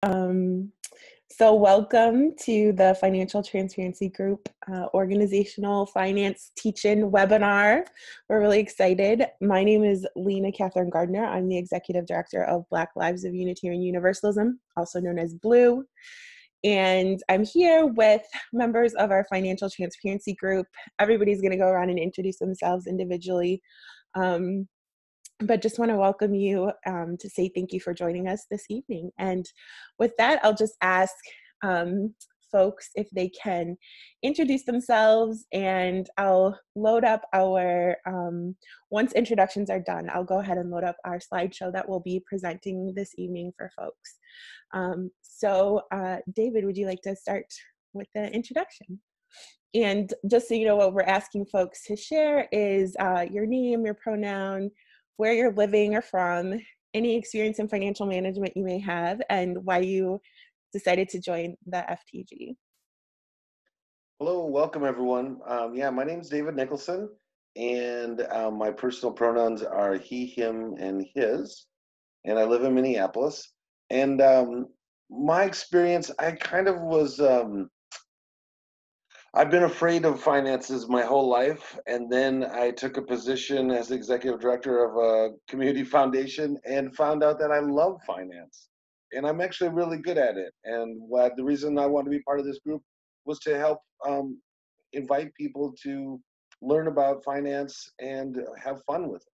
Um, so welcome to the Financial Transparency Group Organizational Finance Teach-In webinar. We're really excited. My name is Lena K. Gardner. I'm the Executive Director of Black Lives of Unitarian Universalism, also known as BLUU. And I'm here with members of our Financial Transparency Group. Everybody's going to go around and introduce themselves individually. But just want to welcome you to say thank you for joining us this evening. And with that, I'll just ask folks if they can introduce themselves, and I'll load up our, once introductions are done, I'll go ahead and load up our slideshow that we'll be presenting this evening for folks. David, would you like to start with the introduction? And just so you know, what we're asking folks to share is your name, your pronoun, where you're living or from, any experience in financial management you may have, and why you decided to join the FTG. Hello, welcome everyone. My name is David Nicholson, and my personal pronouns are he, him, and his, and I live in Minneapolis. And my experience, I kind of was, I've been afraid of finances my whole life, and then I took a position as executive director of a community foundation and found out that I love finance, and I'm actually really good at it. And the reason I wanted to be part of this group was to help invite people to learn about finance and have fun with it.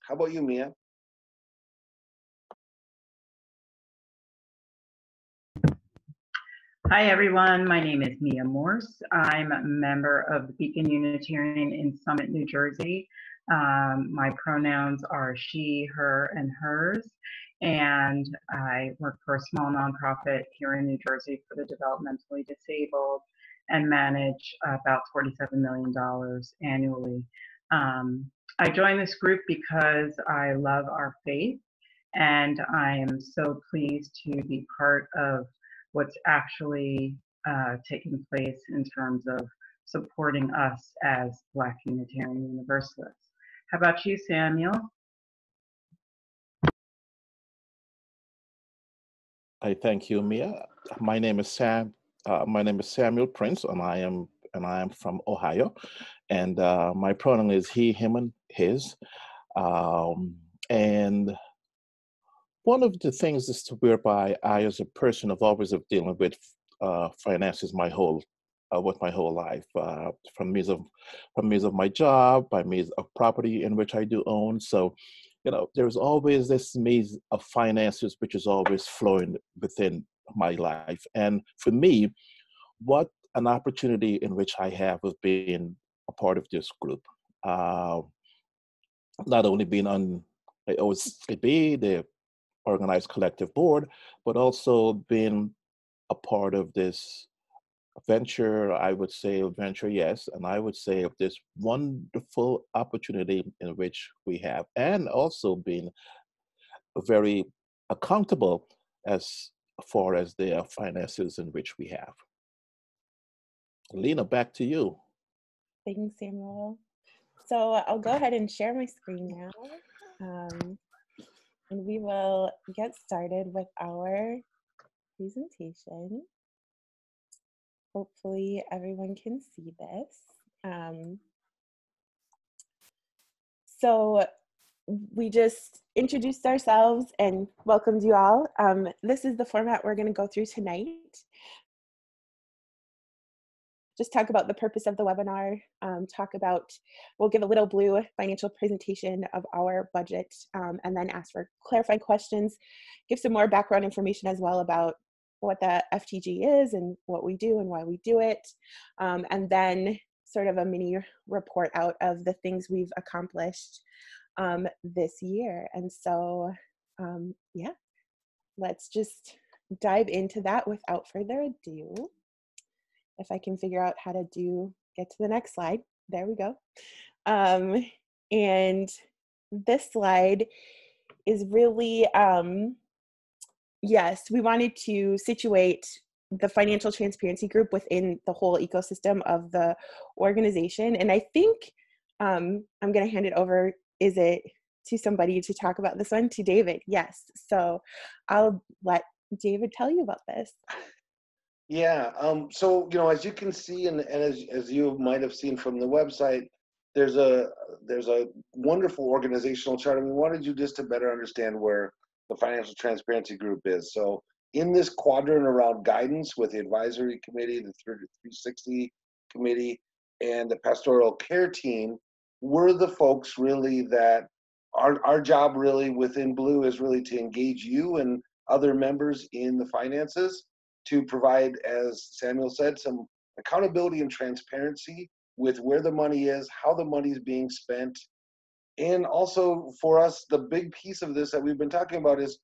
How about you, Mia? Hi everyone, my name is Mia Morse. I'm a member of the Beacon Unitarian in Summit, New Jersey. My pronouns are she, her, and hers, and I work for a small nonprofit here in New Jersey for the developmentally disabled and manage about $47 million annually. I joined this group because I love our faith, and I am so pleased to be part of what's actually taking place in terms of supporting us as Black Unitarian Universalists. How about you, Samuel? I thank you, Mia. My name is Samuel Prince, and I am from Ohio, and my pronoun is he, him, and his. And one of the things is whereby I, as a person, have always been dealing with finances my whole life, from means of my job, by means of property in which I do own. So, there's always this means of finances which is always flowing within my life. And for me, what an opportunity in which I have of being a part of this group. Not only being on OSCB, the organized collective board, but also being a part of this venture, I would say venture, yes, and I would say of this wonderful opportunity in which we have, and also being very accountable as far as the finances in which we have. Lena, back to you. Thanks, Samuel. So I'll go ahead and share my screen now. And we will get started with our presentation. Hopefully everyone can see this. So we just introduced ourselves and welcomed you all. This is the format we're going to go through tonight. Just talk about the purpose of the webinar, we'll give a little BLUU financial presentation of our budget, and then ask for clarifying questions, give some more background information as well about what the FTG is and what we do and why we do it, and then sort of a mini report out of the things we've accomplished this year. And so, yeah, let's just dive into that without further ado. If I can figure out how to get to the next slide. There we go. And this slide is really, yes, we wanted to situate the Financial Transparency Group within the whole ecosystem of the organization. And I think I'm going to hand it over, is it to somebody to talk about this one? To David, yes. So I'll let David tell you about this? Yeah. So as you can see, and as you might have seen from the website, there's a wonderful organizational chart, and we wanted you just to better understand where the Financial Transparency Group is. So in this quadrant around guidance with the advisory committee, the 360 committee, and the pastoral care team, we're the folks really that our job really within BLUU is really to engage you and other members in the finances, to provide, as Samuel said, some accountability and transparency with where the money is, how the money is being spent. And also for us, the big piece of this that we've been talking about is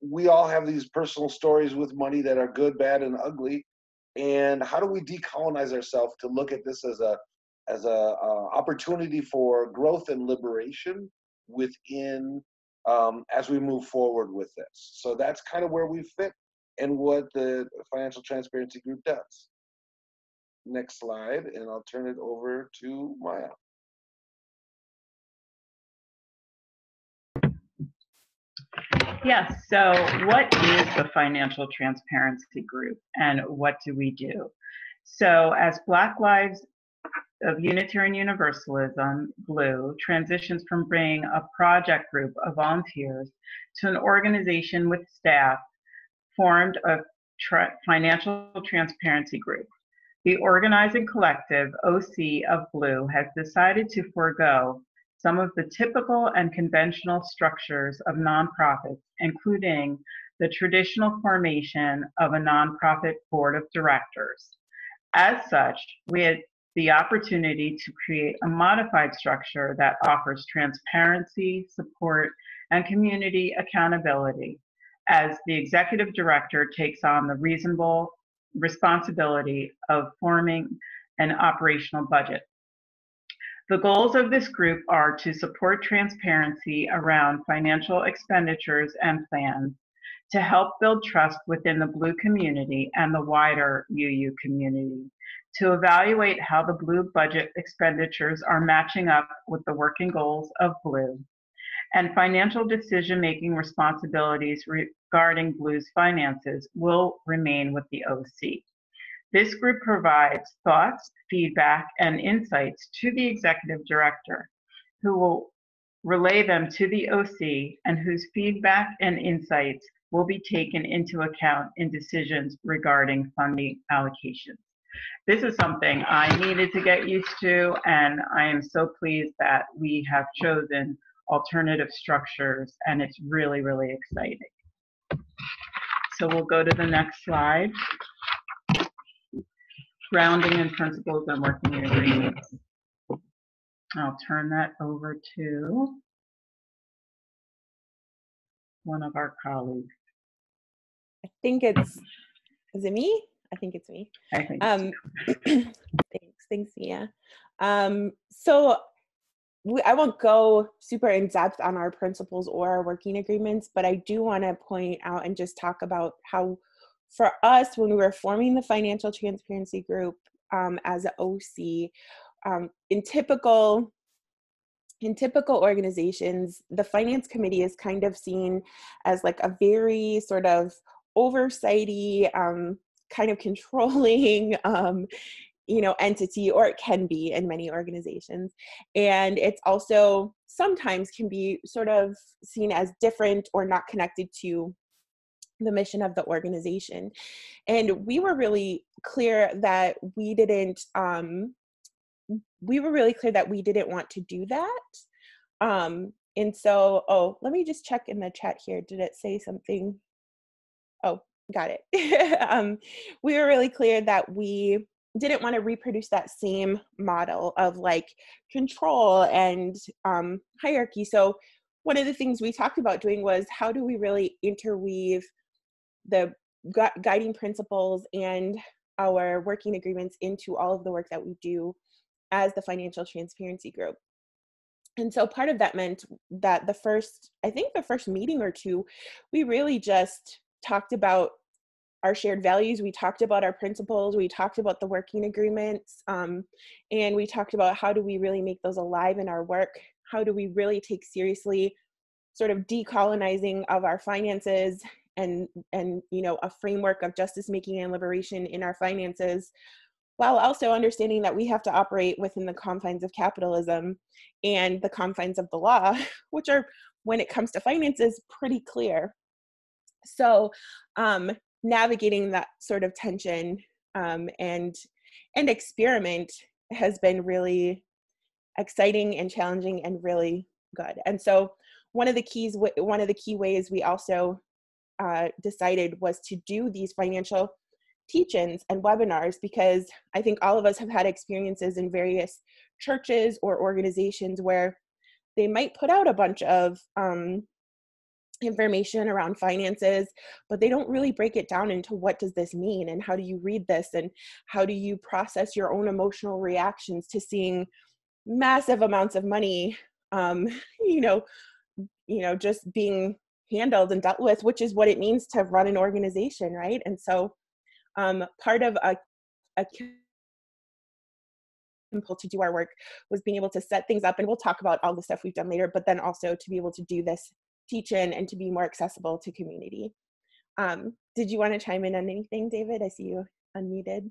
we all have these personal stories with money that are good, bad, and ugly. And how do we decolonize ourselves to look at this as a opportunity for growth and liberation within as we move forward with this. So that's kind of where we fit and what the Financial Transparency Group does. Next slide, and I'll turn it over to Maya. Yes, so what is the Financial Transparency Group and what do we do? So as Black Lives of Unitarian Universalism, BLUU, transitions from being a project group of volunteers to an organization with staff, formed a Financial Transparency Group. The organizing collective, OC of BLUU, has decided to forego some of the typical and conventional structures of nonprofits, including the traditional formation of a nonprofit board of directors. As such, we had the opportunity to create a modified structure that offers transparency, support, and community accountability, as the executive director takes on the reasonable responsibility of forming an operational budget. The goals of this group are to support transparency around financial expenditures and plans, to help build trust within the BLUU community and the wider UU community, to evaluate how the BLUU budget expenditures are matching up with the working goals of BLUU, and financial decision-making responsibilities regarding BLUU's finances will remain with the OC. This group provides thoughts, feedback, and insights to the executive director, who will relay them to the OC and whose feedback and insights will be taken into account in decisions regarding funding allocations. This is something I needed to get used to, and I am so pleased that we have chosen alternative structures, and it's really, really exciting. So we'll go to the next slide. Grounding in principles and working agreements. I'll turn that over to one of our colleagues. I think it's, is it me? I think it's me. I think thanks, Mia. So I won't go super in depth on our principles or our working agreements, but I do want to point out and just talk about how, for us, when we were forming the Financial Transparency Group as an OC, in typical organizations, the finance committee is kind of seen as like a very sort of oversighty, kind of controlling, entity, or it can be in many organizations. And it's also sometimes can be sort of seen as different or not connected to the mission of the organization. And we were really clear that we didn't want to do that. And so, let me just check in the chat here. Did it say something? Oh, got it. We were really clear that we didn't want to reproduce that same model of like control and hierarchy. So one of the things we talked about doing was, how do we really interweave the guiding principles and our working agreements into all of the work that we do as the Financial Transparency Group. And so part of that meant that the first meeting or two, we really just talked about our shared values. We talked about our principles. We talked about the working agreements. And we talked about how do we really make those alive in our work? How do we really take seriously sort of decolonizing of our finances and a framework of justice making and liberation in our finances, while also understanding that we have to operate within the confines of capitalism and the confines of the law, which are, when it comes to finances, pretty clear. So navigating that sort of tension and experiment has been really exciting and challenging and really good. And so one of the key ways we also decided was to do these financial teach-ins and webinars, because I think all of us have had experiences in various churches or organizations where they might put out a bunch of information around finances, but they don't really break it down into what does this mean and how do you read this and how do you process your own emotional reactions to seeing massive amounts of money just being handled and dealt with, which is what it means to run an organization, right? And so part of a impulse to do our work was being able to set things up, and we'll talk about all the stuff we've done later, but then also to be able to do this teach-in and to be more accessible to community. Did you want to chime in on anything, David? I see you unmuted.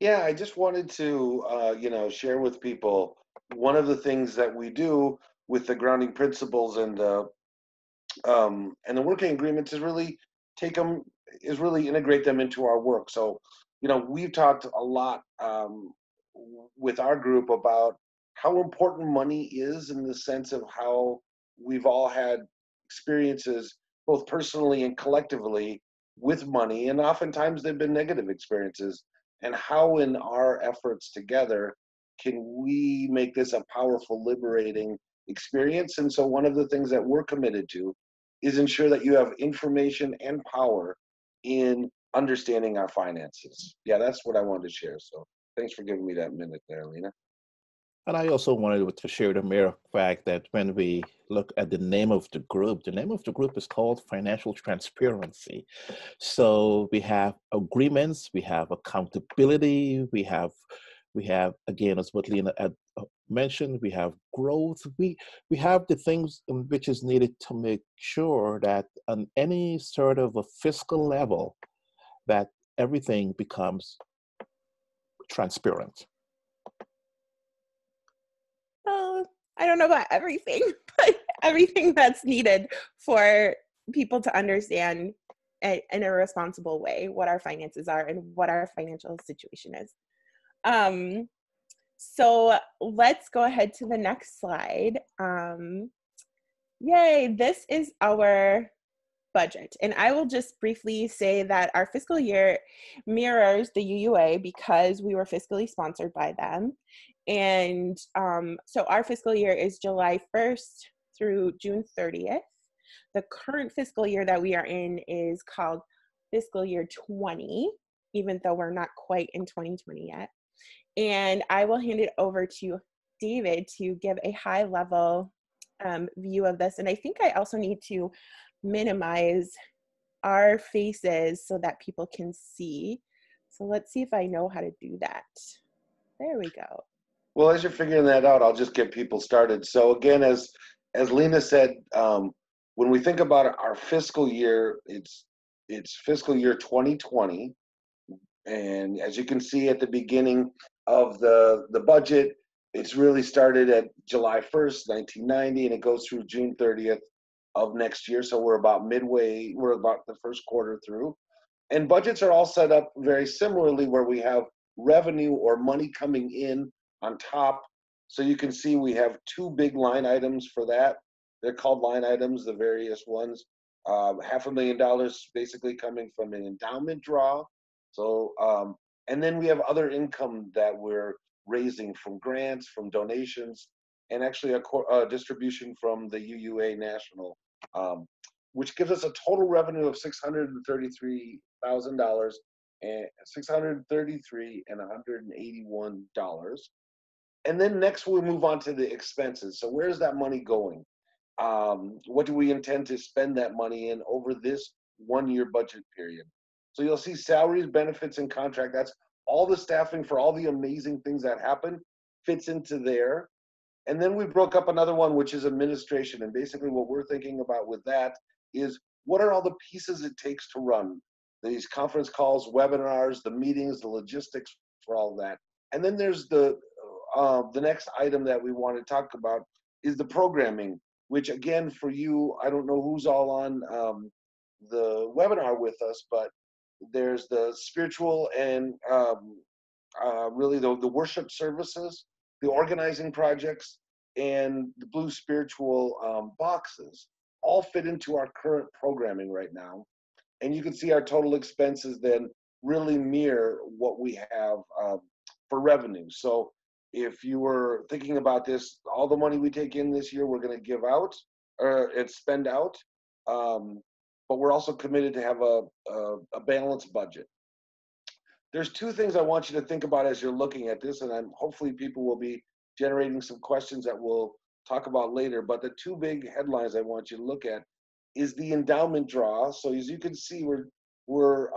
Yeah, I just wanted to, share with people one of the things that we do with the grounding principles and the working agreements is really integrate them into our work. So, we've talked a lot with our group about how important money is in the sense of how we've all had experiences, both personally and collectively, with money, and oftentimes they've been negative experiences, and how in our efforts together can we make this a powerful, liberating experience. And so one of the things that we're committed to is ensure that you have information and power in understanding our finances. Yeah, that's what I wanted to share. So thanks for giving me that minute there, Lena. And I also wanted to share the mere fact that when we look at the name of the group is called Financial Transparency. So we have agreements, we have accountability, we have again, as what Lena had mentioned, we have growth. We have the things which is needed to make sure that on any sort of a fiscal level, that everything becomes transparent. I don't know about everything, but everything that's needed for people to understand in a responsible way what our finances are and what our financial situation is. So let's go ahead to the next slide. Yay, this is our budget. And I will just briefly say that our fiscal year mirrors the UUA because we were fiscally sponsored by them. And so our fiscal year is July 1st through June 30th. The current fiscal year that we are in is called fiscal year 20, even though we're not quite in 2020 yet. And I will hand it over to David to give a high level view of this. And I think I also need to minimize our faces so that people can see. So let's see if I know how to do that. There we go. Well, as you're figuring that out, I'll just get people started. So again, as Lena said, when we think about our fiscal year, it's fiscal year 2020. And as you can see at the beginning of the budget, it's really started at July 1st, 1990, and it goes through June 30th of next year. So we're about the first quarter through. And budgets are all set up very similarly, where we have revenue or money coming in on top. So you can see we have two big line items for that. They're called line items, the various ones. $500,000 basically coming from an endowment draw. So, and then we have other income that we're raising from grants, from donations, and actually a distribution from the UUA National, which gives us a total revenue of $633,000 and $633 and $181. And then next we'll move on to the expenses. So where's that money going? What do we intend to spend that money in over this 1-year budget period? So you'll see salaries, benefits, and contract. That's all the staffing for all the amazing things that happen fits into there. And then we broke up another one, which is administration. And basically what we're thinking about with that is what are all the pieces it takes to run these conference calls, webinars, the meetings, the logistics for all of that. And then there's the next item that we want to talk about is the programming, which again, for you, I don't know who's all on the webinar with us, but there's the spiritual and really the worship services, the organizing projects, and the BLUU spiritual boxes all fit into our current programming right now. And you can see our total expenses then really mirror what we have for revenue. So if you were thinking about this, all the money we take in this year, we're going to give out or spend out. But we're also committed to have a balanced budget. There's two things I want you to think about as you're looking at this, and hopefully people will be generating some questions that we'll talk about later. But the two big headlines I want you to look at is the endowment draw. So as you can see, we're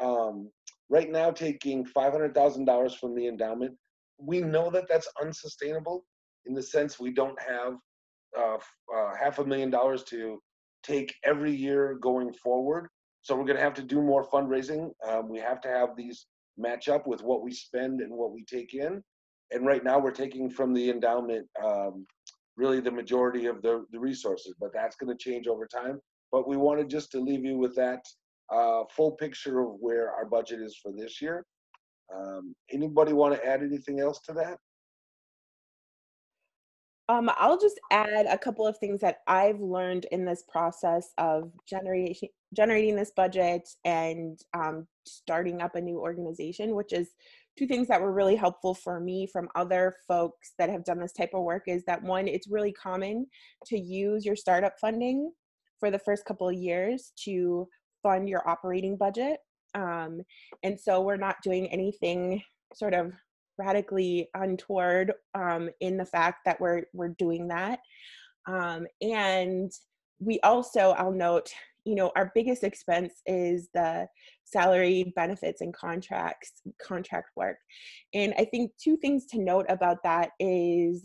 right now taking $500,000 from the endowment. We know that that's unsustainable in the sense we don't have $500,000 to take every year going forward. So we're going to have to do more fundraising. We have to have these match up with what we spend and what we take in. And right now we're taking from the endowment really the majority of the resources, but that's going to change over time. But we wanted just to leave you with that full picture of where our budget is for this year. Anybody want to add anything else to that? I'll just add a couple of things that I've learned in this process of generating this budget and starting up a new organization, which is two things that were really helpful for me from other folks that have done this type of work. Is that one, it's really common to use your startup funding for the first couple of years to fund your operating budget. And so we're not doing anything sort of radically untoward in the fact that we're doing that. And we also, I'll note, our biggest expense is the salary, benefits, and contract work. And I think two things to note about that is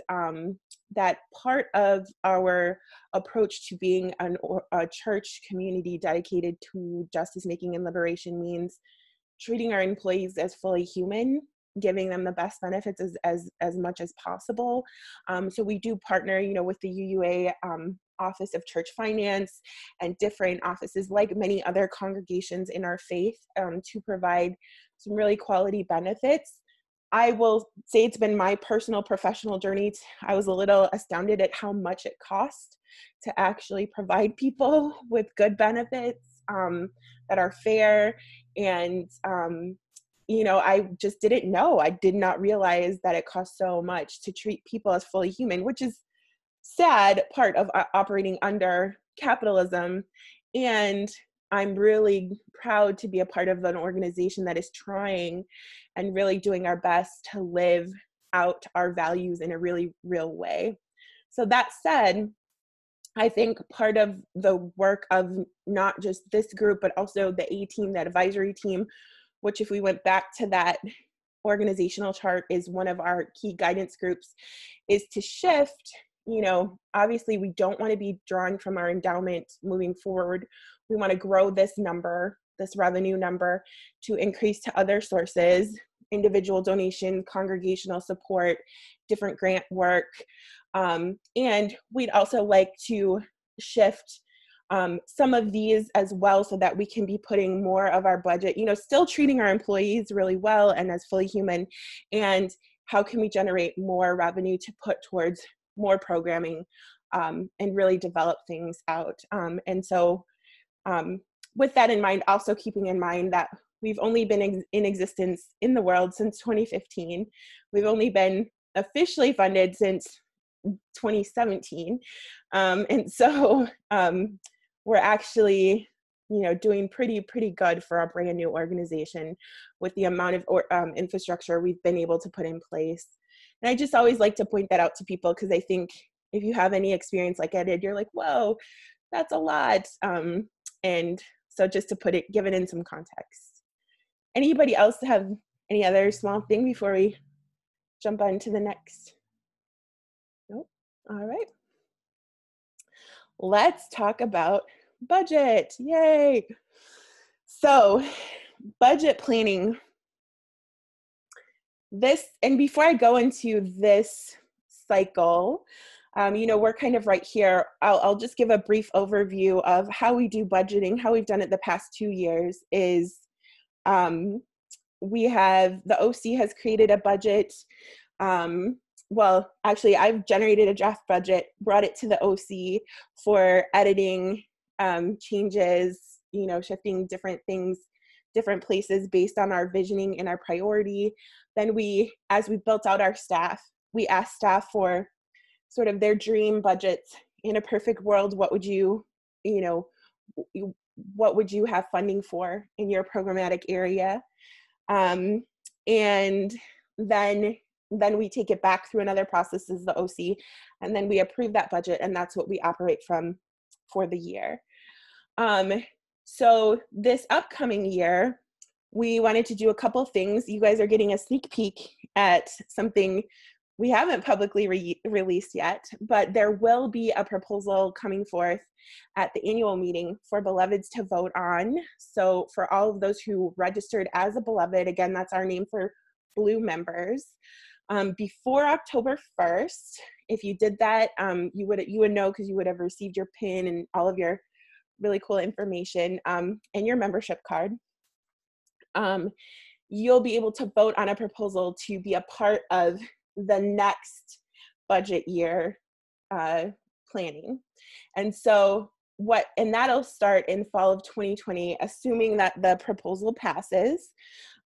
that part of our approach to being a church community dedicated to justice making and liberation means treating our employees as fully human, giving them the best benefits as much as possible. So we do partner, with the UUA Office of Church Finance and different offices like many other congregations in our faith to provide some really quality benefits. I will say it's been my personal professional journey. I was a little astounded at how much it cost to actually provide people with good benefits that are fair. And I just didn't know. I did not realize that it costs so much to treat people as fully human, which is sad part of operating under capitalism. And I'm really proud to be a part of an organization that is trying and really doing our best to live out our values in a really real way. So that said, I think part of the work of not just this group, but also the A team, that advisory team, which if we went back to that organizational chart is one of our key guidance groups, is to shift. Obviously we don't want to be drawing from our endowment moving forward. We want to grow this number, this revenue number, to increase to other sources, individual donation, congregational support, different grant work. And we'd also like to shift some of these as well so that we can be putting more of our budget, still treating our employees really well and as fully human. And how can we generate more revenue to put towards more programming and really develop things out. And so with that in mind, also keeping in mind that we've only been in existence in the world since 2015. We've only been officially funded since 2017. And so we're actually, doing pretty good for a brand new organization with the amount of infrastructure we've been able to put in place. And I just always like to point that out to people because I think if you have any experience like I did, you're like, whoa, that's a lot. And so just to give it in some context. Anybody else have any other small thing before we jump on to the next? Nope. All right. Let's talk about budget, yay. So budget planning. And before I go into this cycle, we're kind of right here. I'll just give a brief overview of how we do budgeting, how we've done it the past 2 years is the OC has created a budget. Well, actually, I've generated a draft budget, brought it to the OC for editing, changes, shifting different things, different places based on our visioning and our priority. Then as we built out our staff, we asked staff for sort of their dream budgets. In a perfect world, what would you have funding for in your programmatic area? And then we take it back through another process as the OC, and then we approve that budget, and that's what we operate from for the year. So this upcoming year, we wanted to do a couple things. You guys are getting a sneak peek at something we haven't publicly released yet, but there will be a proposal coming forth at the annual meeting for beloveds to vote on. So for all of those who registered as a beloved, again, that's our name for BLUU members, before October 1st, if you did that, you would know because you would have received your PIN and all of your really cool information and your membership card. You'll be able to vote on a proposal to be a part of the next budget year planning. And so that'll start in fall of 2020, assuming that the proposal passes.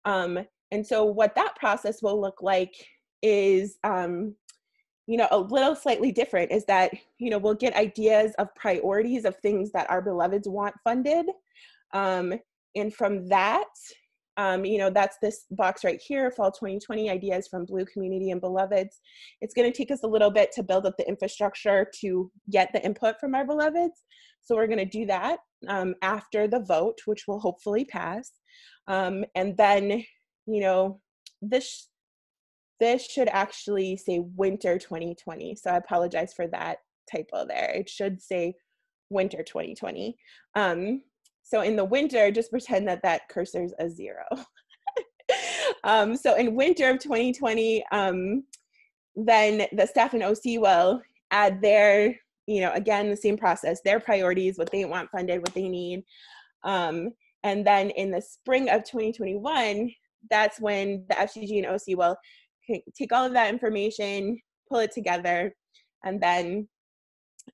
And so what that process will look like is, a little slightly different, is that, we'll get ideas of priorities of things that our beloveds want funded. And from that, that's this box right here, fall 2020 ideas from BLUU community and beloveds. It's going to take us a little bit to build up the infrastructure to get the input from our beloveds. So we're going to do that after the vote, which will hopefully pass. And then, this should actually say winter 2020. So I apologize for that typo there. It should say winter 2020. So in the winter, just pretend that cursor's a 0. So in winter of 2020, then the staff and OC will add their, again, the same process, their priorities, what they want funded, what they need. And then in the spring of 2021, that's when the FCG and OC will take all of that information, pull it together, and then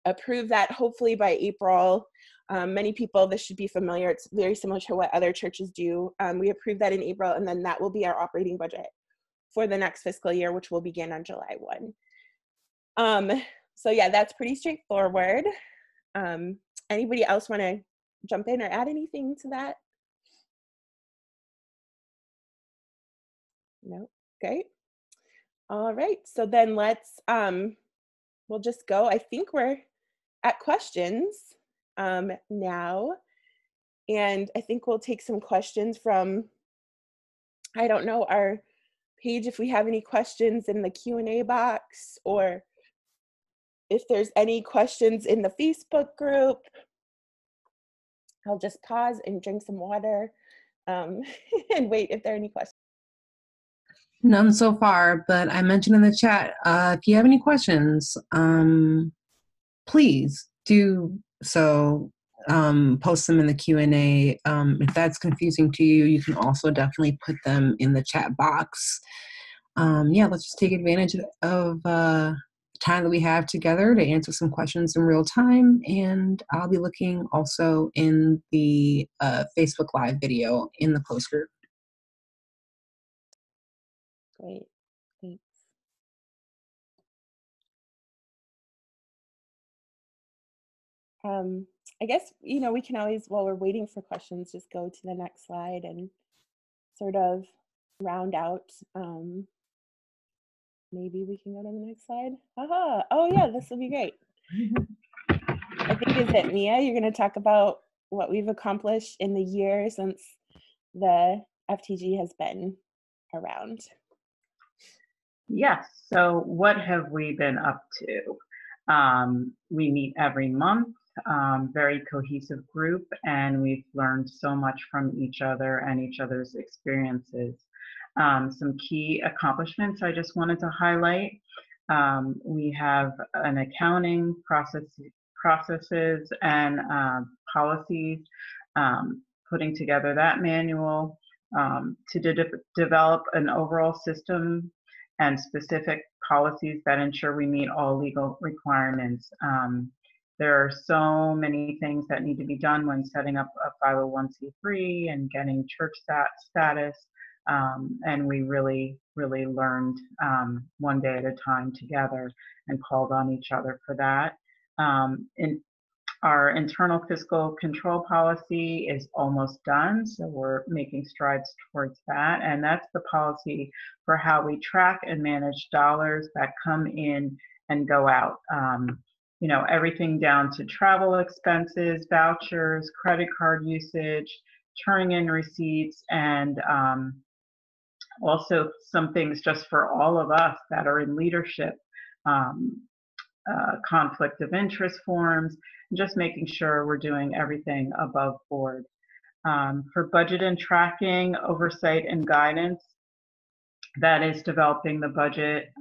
approve that hopefully by April. Many people, this should be familiar. It's very similar to what other churches do. We approve that in April, and then that will be our operating budget for the next fiscal year, which will begin on July 1. So yeah, that's pretty straightforward. Anybody else want to jump in or add anything to that? No? Great. All right, so then let's, we'll just go. I think we're at questions now. And I think we'll take some questions from, I don't know, our page, if we have any questions in the Q&A box, or if there's any questions in the Facebook group. I'll just pause and drink some water and wait if there are any questions. None so far, but I mentioned in the chat, if you have any questions, please do so. Post them in the Q&A. If that's confusing to you, you can also definitely put them in the chat box. Let's just take advantage of time that we have together to answer some questions in real time. And I'll be looking also in the Facebook Live video in the post group. Great, thanks. I guess, we can always, while we're waiting for questions, just go to the next slide and sort of round out. Maybe we can go to the next slide. Aha! Oh yeah, this will be great. I think, is it Mia? You're going to talk about what we've accomplished in the year since the FTG has been around. Yes. So what have we been up to? We meet every month. very cohesive group, and we've learned so much from each other and each other's experiences. Some key accomplishments I just wanted to highlight. We have an accounting processes and policies, putting together that manual to develop an overall system and specific policies that ensure we meet all legal requirements. There are so many things that need to be done when setting up a 501c3 and getting church status. And we really, really learned one day at a time together and called on each other for that. Our internal fiscal control policy is almost done, so we're making strides towards that. And that's the policy for how we track and manage dollars that come in and go out. You know, everything down to travel expenses, vouchers, credit card usage, turning in receipts, and also some things just for all of us that are in leadership, conflict of interest forms, just making sure we're doing everything above board. For budget and tracking, oversight and guidance, that is developing the budget,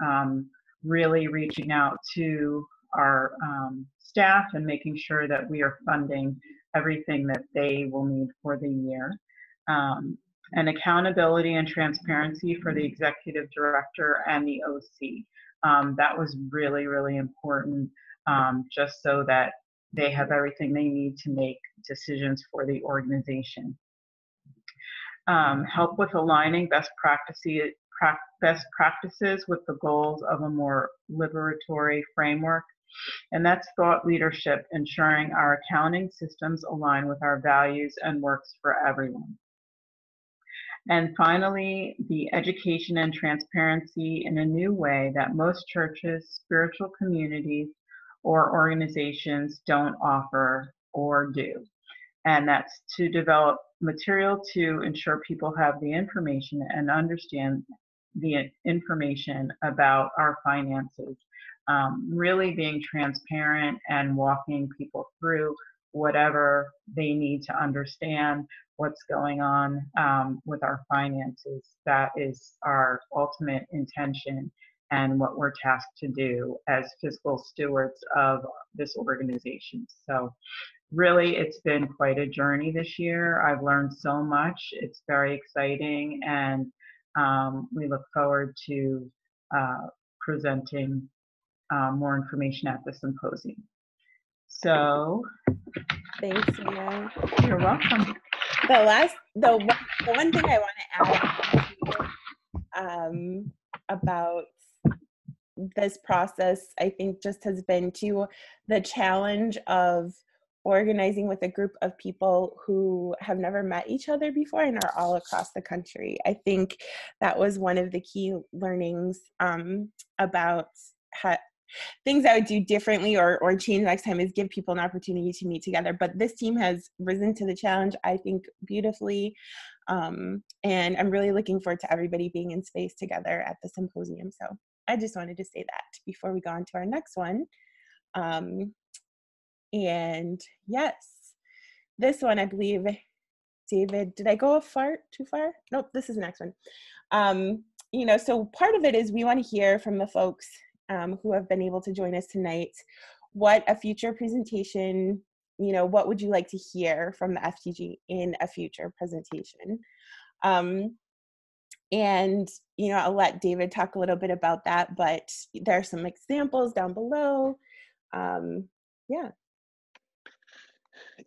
really reaching out to our staff and making sure that we are funding everything that they will need for the year. And accountability and transparency for the executive director and the OC. That was really, really important, just so that they have everything they need to make decisions for the organization. Help with aligning best practices with the goals of a more liberatory framework. And that's thought leadership, ensuring our accounting systems align with our values and works for everyone. And finally, the education and transparency in a new way that most churches, spiritual communities, or organizations don't offer or do. And that's to develop material to ensure people have the information and understand the information about our finances. Really being transparent and walking people through whatever they need to understand what's going on with our finances. That is our ultimate intention and what we're tasked to do as fiscal stewards of this organization. So really, it's been quite a journey this year. I've learned so much. It's very exciting, and we look forward to presenting more information at the symposium. So, Thanks, Lena. You're welcome. The one thing I want to add about this process, I think, just has been to the challenge of organizing with a group of people who have never met each other before and are all across the country. I think that was one of the key learnings about things I would do differently or change next time, is give people an opportunity to meet together. But this team has risen to the challenge, I think, beautifully. And I'm really looking forward to everybody being in space together at the symposium. So I just wanted to say that before we go on to our next one. And yes, this one, I believe, David, did I go too far? Nope, this is the next one. You know, so part of it is we want to hear from the folks who have been able to join us tonight, what a future presentation, you know, what would you like to hear from the FTG in a future presentation? And, you know, I'll let David talk a little bit about that, but there are some examples down below.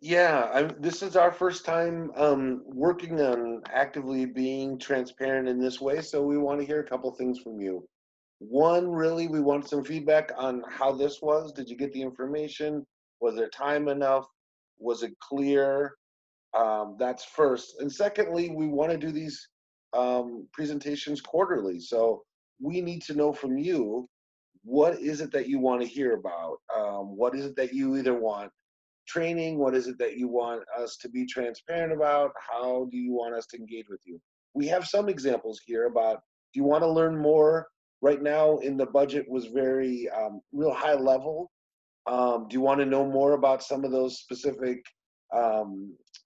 Yeah, this is our first time working on actively being transparent in this way, so we want to hear a couple things from you. One, really, we want some feedback on how this was. Did you get the information? Was there time enough? Was it clear? That's first. And secondly, we want to do these presentations quarterly. So we need to know from you, what is it that you want to hear about? What is it that you either want training? What is it that you want us to be transparent about? How do you want us to engage with you? We have some examples here about, do you want to learn more? Right now in the budget was very real high level. Do you want to know more about some of those specific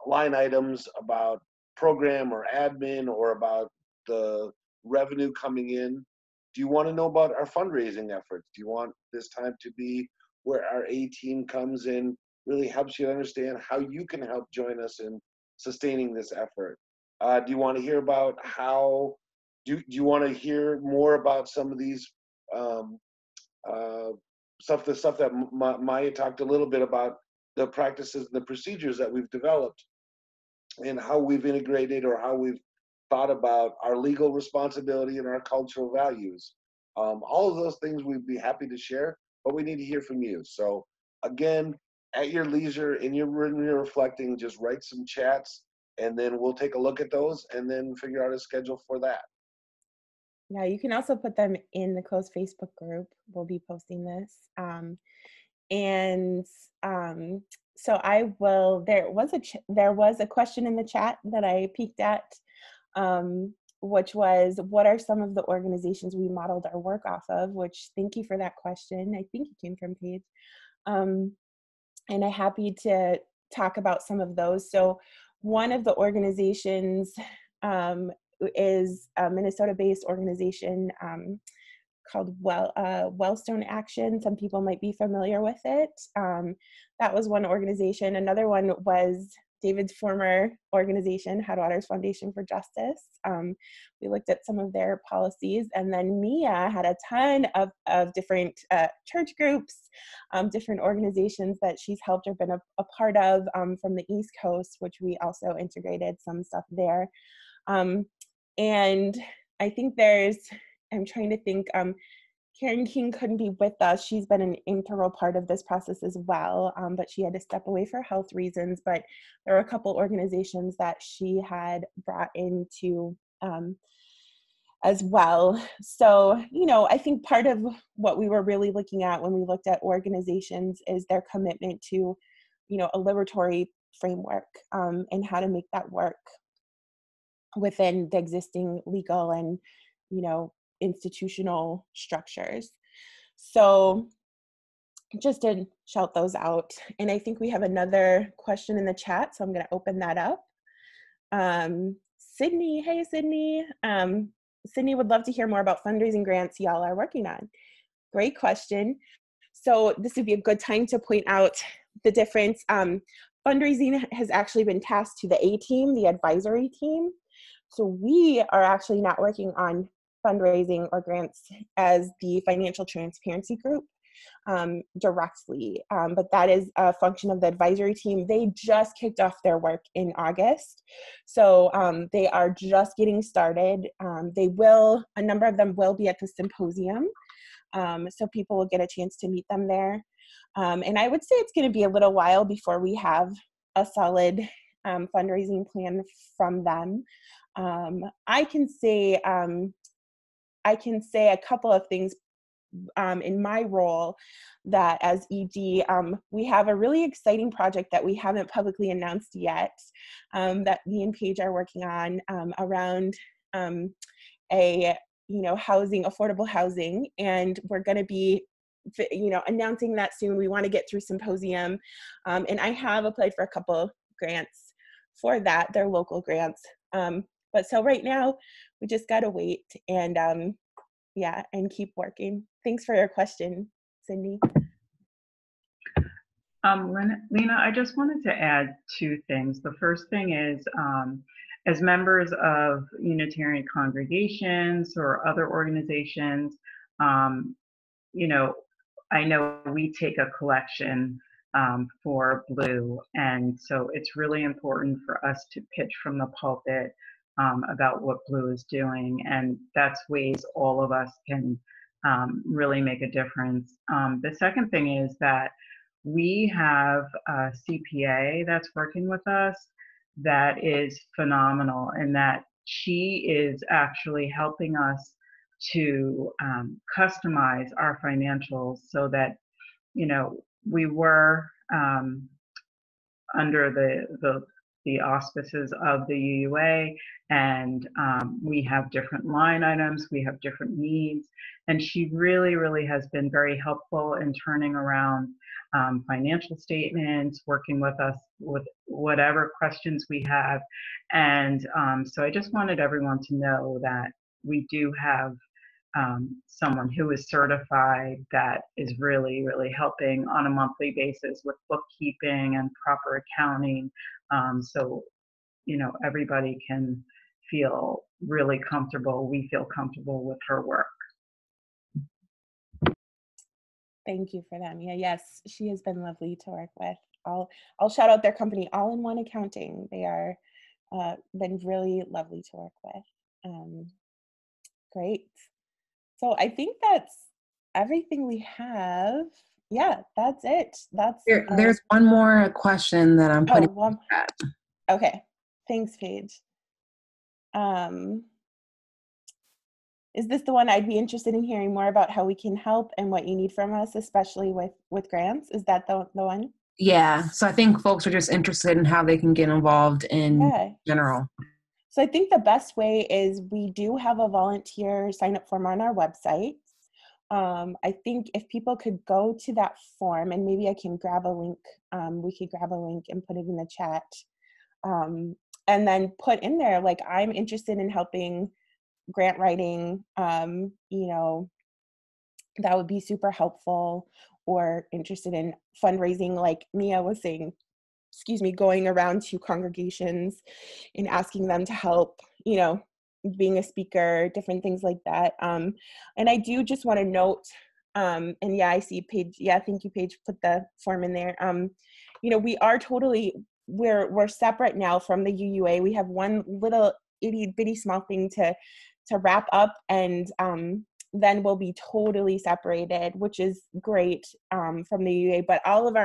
line items about program or admin or about the revenue coming in? Do you want to know about our fundraising efforts? Do you want this time to be where our A team comes in, really helps you understand how you can help join us in sustaining this effort? Do you want to hear about how, do you want to hear more about some of these the stuff that Maya talked a little bit about, the practices and the procedures that we've developed and how we've integrated or how we've thought about our legal responsibility and our cultural values. All of those things we'd be happy to share, but we need to hear from you. So again, at your leisure, when you're reflecting, just write some chats and then we'll take a look at those and then figure out a schedule for that. Yeah, you can also put them in the closed Facebook group. We'll be posting this. So I will, there was a question in the chat that I peeked at, which was, what are some of the organizations we modeled our work off of? Which, thank you for that question. I think it came from Paige. And I'm happy to talk about some of those. So one of the organizations is a Minnesota-based organization called Wellstone Action. Some people might be familiar with it. That was one organization. Another one was David's former organization, Headwaters Foundation for Justice. We looked at some of their policies, and then Mia had a ton of different church groups, different organizations that she's helped or been a part of from the East Coast, which we also integrated some stuff there. And I think I'm trying to think, Karen King couldn't be with us. She's been an integral part of this process as well, but she had to step away for health reasons. But there are a couple organizations that she had brought into as well. So, I think part of what we were really looking at when we looked at organizations is their commitment to, a liberatory framework and how to make that work within the existing legal and, institutional structures. So just to shout those out. And I think we have another question in the chat, so I'm going to open that up. Sydney, hey Sydney. Sydney would love to hear more about fundraising grants y'all are working on. Great question. So this would be a good time to point out the difference. Fundraising has actually been tasked to the A team, the advisory team. So we are actually not working on fundraising or grants as the financial transparency group directly, but that is a function of the advisory team. They just kicked off their work in August. So they are just getting started. A number of them will be at the symposium. So people will get a chance to meet them there. And I would say it's going to be a little while before we have a solid fundraising plan from them. I can say a couple of things in my role that as ED, we have a really exciting project that we haven't publicly announced yet that me and Paige are working on around affordable housing. And we're going to be announcing that soon. We want to get through symposium. And I have applied for a couple grants for that. They're local grants. But so right now, we just got to wait and and keep working. Thanks for your question, Cindy. Lena, I just wanted to add two things. The first thing is, as members of Unitarian congregations or other organizations, I know we take a collection for BLUU, and so it's really important for us to pitch from the pulpit about what BLUU is doing, and that's ways all of us can really make a difference. The second thing is that we have a CPA that's working with us that is phenomenal, and that she is actually helping us to customize our financials so that, we were under the auspices of the UUA, and we have different line items, we have different needs, and she really, really has been very helpful in turning around financial statements, working with us with whatever questions we have. And so I just wanted everyone to know that we do have someone who is certified that is really, really helping on a monthly basis with bookkeeping and proper accounting. So, you know, everybody can feel really comfortable. We feel comfortable with her work. Thank you for that, Mia. Yes, she has been lovely to work with. I'll shout out their company, All in One Accounting. They are been really lovely to work with. Great. So I think that's everything we have. Yeah, that's it. There's one more question that I'm putting. Okay. Thanks, Paige. Is this the one? I'd be interested in hearing more about how we can help and what you need from us, especially with grants. Is that the one? Yeah. So I think folks are just interested in how they can get involved in general. So I think the best way is we do have a volunteer sign up form on our website. I think if people could go to that form, and maybe I can grab a link, we could grab a link and put it in the chat. And then put in there, like, I'm interested in helping grant writing, you know, that would be super helpful, or interested in fundraising, like Mia was saying, going around to congregations and asking them to help, you know, being a speaker, different things like that. And I do just want to note, and yeah, I see Paige. Yeah, thank you, Paige, put the form in there. You know, we are we're separate now from the UUA. We have one little itty bitty small thing to wrap up, and then we'll be totally separated, which is great from the UUA. But all of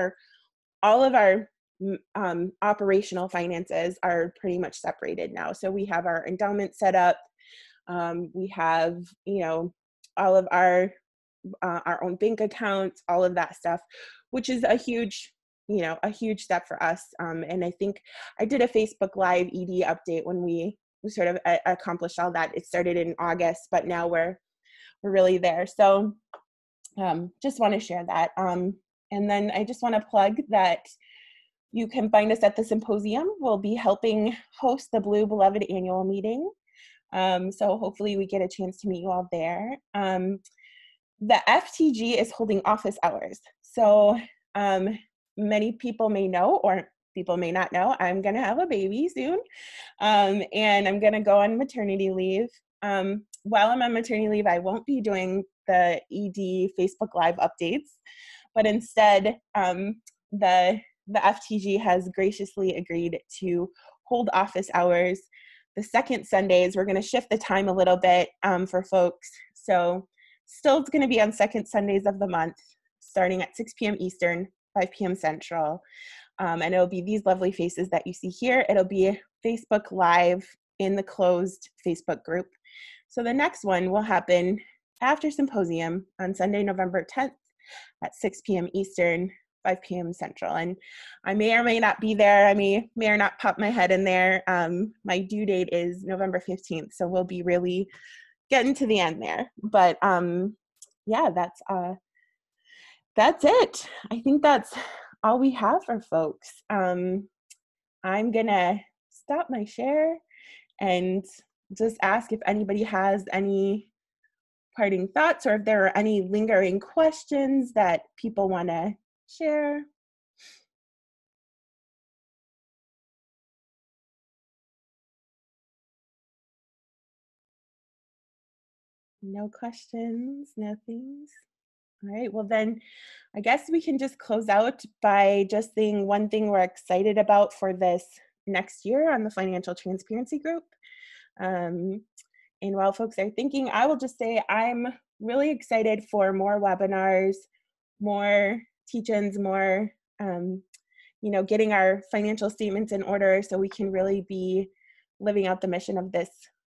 our operational finances are pretty much separated now. So we have our endowment set up. We have, you know, all of our own bank accounts, all of that stuff, which is a huge step for us. And I think I did a Facebook Live ED update when we sort of accomplished all that. It started in August, but now we're really there. So just want to share that. And then I just want to plug that you can find us at the symposium. We'll be helping host the BLUU Beloved annual meeting. So hopefully we get a chance to meet you all there. The FTG is holding office hours. So many people may know, or people may not know, I'm gonna have a baby soon. And I'm gonna go on maternity leave. While I'm on maternity leave, I won't be doing the ED Facebook Live updates, but instead the FTG has graciously agreed to hold office hours the second Sundays. We're going to shift the time a little bit for folks. So still it's going to be on second Sundays of the month, starting at 6 p.m. Eastern, 5 p.m. Central. And it'll be these lovely faces that you see here. It'll be Facebook Live in the closed Facebook group. So the next one will happen after symposium on Sunday, November 10th at 6 p.m. Eastern, 5 p.m. Central. And I may or may not be there. I may or not pop my head in there. My due date is November 15th. So we'll be really getting to the end there. But yeah, that's it. I think that's all we have for folks. I'm gonna stop my share and just ask if anybody has any parting thoughts, or if there are any lingering questions that people want to share. No questions, no things. All right, well then, I guess we can just close out by just saying one thing we're excited about for this next year on the Financial Transparency Group. And while folks are thinking, I will just say I'm really excited for more webinars, more teach-ins, more, you know, getting our financial statements in order so we can really be living out the mission of this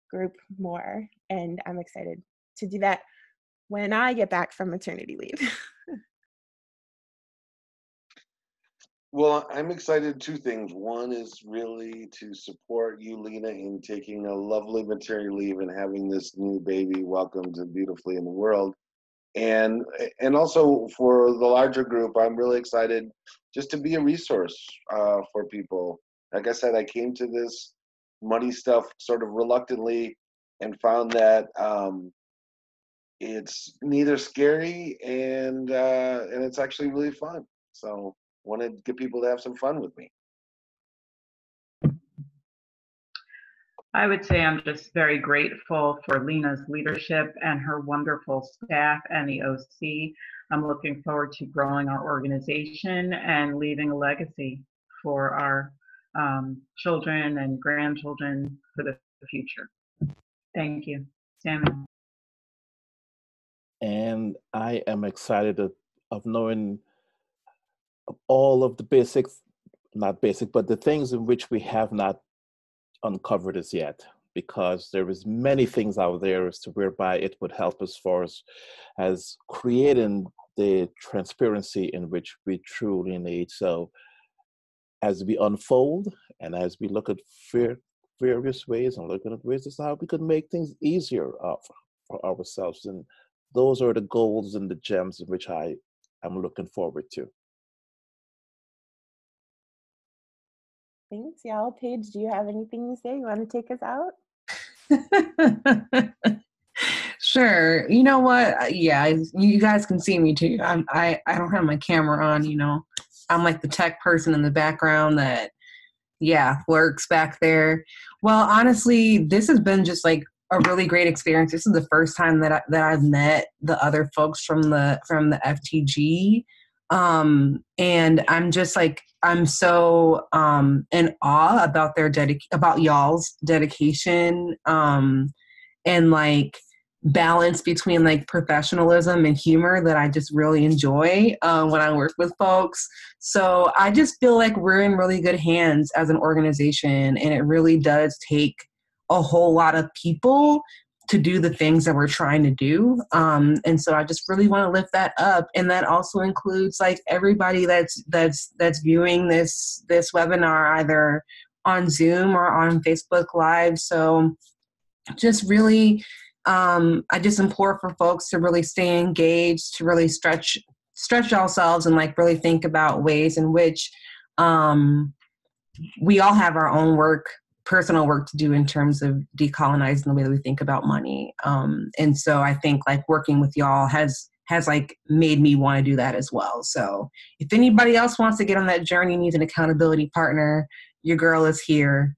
group more. And I'm excited to do that when I get back from maternity leave. Well, I'm excited, two things. One is really to support you, Lena, in taking a lovely maternity leave and having this new baby welcomed beautifully in the world. And also for the larger group, I'm really excited just to be a resource for people. Like I said, I came to this money stuff sort of reluctantly and found that it's neither scary and it's actually really fun. So want to get people to have some fun with me. I would say I'm just very grateful for Lena's leadership and her wonderful staff and the OC. I'm looking forward to growing our organization and leaving a legacy for our children and grandchildren for the future. Thank you, Samuel. And I am excited of knowing all of the basics, not basic, but the things in which we have not uncovered as yet, because there is many things out there as to whereby it would help us for us as creating the transparency in which we truly need. So as we unfold and as we look at various ways and looking at ways as to how we could make things easier for ourselves, and those are the goals and the gems in which I am looking forward to. Thanks, y'all. Paige, do you have anything to say? You want to take us out? Sure. You know what? Yeah, you guys can see me too. I don't have my camera on. You know, I'm like the tech person in the background that, yeah, works back there. Well, honestly, this has been just like a really great experience. This is the first time that I've met the other folks from the FTG. And I'm just like, I'm so in awe about about y'all's dedication and like balance between like professionalism and humor that I just really enjoy when I work with folks. So I just feel like we're in really good hands as an organization, and it really does take a whole lot of people to do the things that we're trying to do. And so I just really want to lift that up. And that also includes like everybody that's viewing this webinar either on Zoom or on Facebook Live. So just really, I just implore for folks to really stay engaged, to really stretch ourselves and like really think about ways in which we all have our own personal work to do in terms of decolonizing the way that we think about money. And so I think like working with y'all has like made me want to do that as well. So if anybody else wants to get on that journey, needs an accountability partner, your girl is here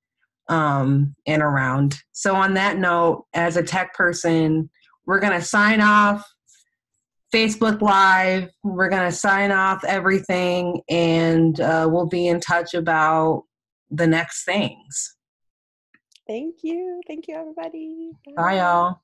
and around. So on that note, as a tech person, we're going to sign off Facebook Live. We're going to sign off everything, and we'll be in touch about the next things. Thank you. Thank you, everybody. Bye, y'all.